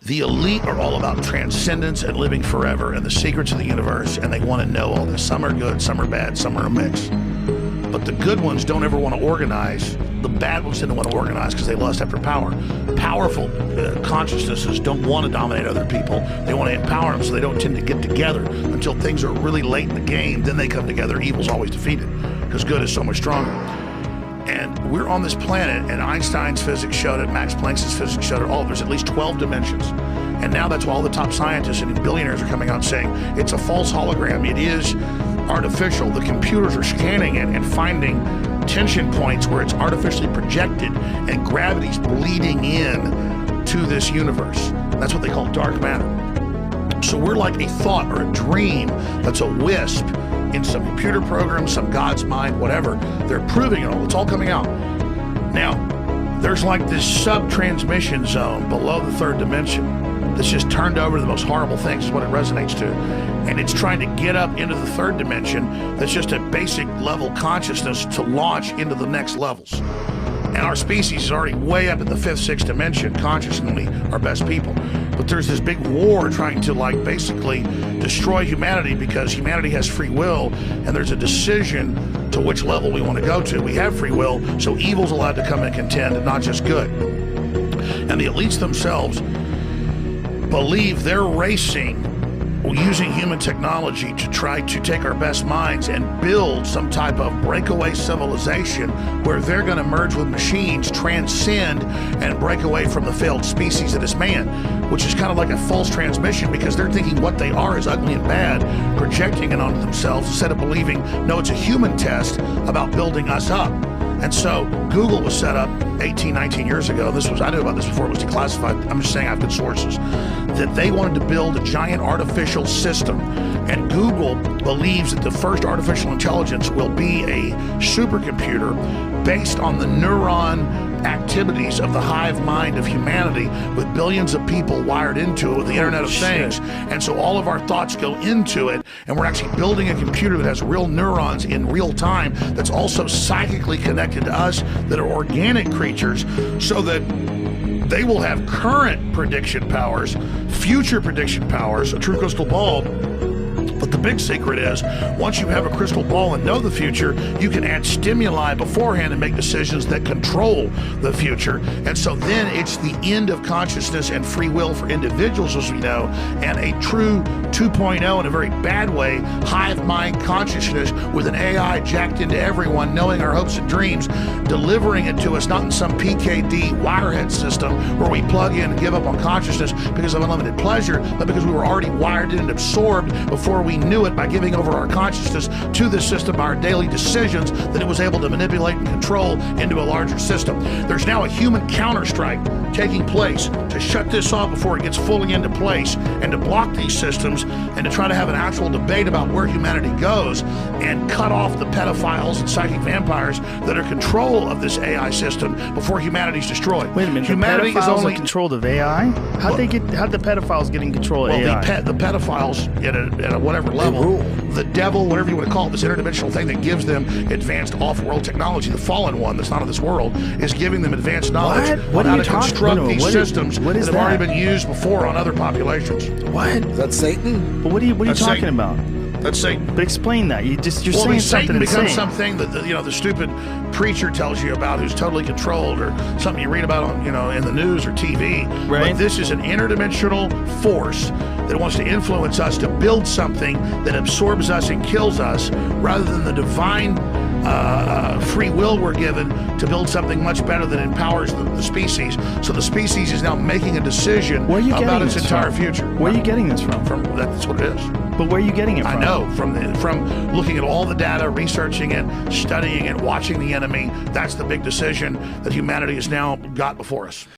The elite are all about transcendence and living forever and the secrets of the universe, and they want to know all this. Some are good, some are bad, some are a mix. But the good ones don't ever want to organize. The bad ones didn't want to organize because they lust after power. Powerful consciousnesses don't want to dominate other people. They want to empower them, so they don't tend to get together until things are really late in the game. Then they come together. Evil's always defeated because good is so much stronger. And we're on this planet, and Einstein's physics showed it, Max Planck's physics showed it, there's at least 12 dimensions. And now that's why all the top scientists and billionaires are coming out saying it's a false hologram. It is artificial. The computers are scanning it and finding tension points where it's artificially projected and gravity's bleeding in to this universe. That's what they call dark matter. So we're like a thought or a dream that's a wisp in some computer program, some God's mind, whatever. They're proving it all. It's all coming out. Now, there's like this sub-transmission zone below the third dimension that's just turned over to the most horrible things is what it resonates to. And it's trying to get up into the third dimension that's just a basic level consciousness to launch into the next levels. And our species is already way up in the fifth, sixth dimension consciously, our best people. But there's this big war trying to like basically destroy humanity because humanity has free will and there's a decision to which level we want to go to. We have free will, so evil's allowed to come and contend and not just good. And the elites themselves believe they're racing using human technology to try to take our best minds and build some type of breakaway civilization where they're going to merge with machines, transcend, and break away from the failed species that is man, which is kind of like a false transmission because they're thinking what they are is ugly and bad, projecting it onto themselves instead of believing, no, it's a human test about building us up. And so Google was set up 18, 19 years ago. I knew about this before it was declassified. I'm just saying I have good sources. That they wanted to build a giant artificial system. And Google believes that the first artificial intelligence will be a supercomputer based on the neuron activities of the hive mind of humanity with billions of people wired into it with the Internet of Things. And so all of our thoughts go into it, and we're actually building a computer that has real neurons in real time that's also psychically connected to us, that are organic creatures, so that they will have current prediction powers, future prediction powers, a true crystal ball. But the big secret is, once you have a crystal ball and know the future, you can add stimuli beforehand and make decisions that control the future. And so then it's the end of consciousness and free will for individuals, as we know, and a true 2.0 in a very bad way, hive mind consciousness with an AI jacked into everyone, knowing our hopes and dreams, delivering it to us, not in some PKD wirehead system where we plug in and give up on consciousness because of unlimited pleasure, but because we were already wired in and absorbed before we knew it by giving over our consciousness to this system by our daily decisions that it was able to manipulate and control into a larger system. There's now a human counterstrike taking place to shut this off before it gets fully into place and to block these systems and to try to have an actual debate about where humanity goes and cut off the pedophiles and psychic vampires that are control of this AI system before humanity's destroyed. Wait a minute, humanity the pedophiles is only are controlled of AI? How'd the pedophiles get in control of AI? The pedophiles at a whatever level, the devil, whatever you want to call it, this interdimensional thing that gives them advanced off-world technology, the fallen one that's not of this world, is giving them advanced knowledge on how to construct these systems that have already been used before on other populations. What? That's Satan? But what are you talking about? That's Satan. But explain that. You're saying Satan something becomes something that the stupid preacher tells you about, who's totally controlled, or something you read about on in the news or TV. Right. But this is an interdimensional force that wants to influence us to build something that absorbs us and kills us, rather than the divine free will we're given to build something much better that empowers the species. So the species is now making a decision about its entire future. Where are you getting this from? That's what it is. But where are you getting it from? I know, from looking at all the data, researching it, studying it, watching the enemy. That's the big decision that humanity has now got before us.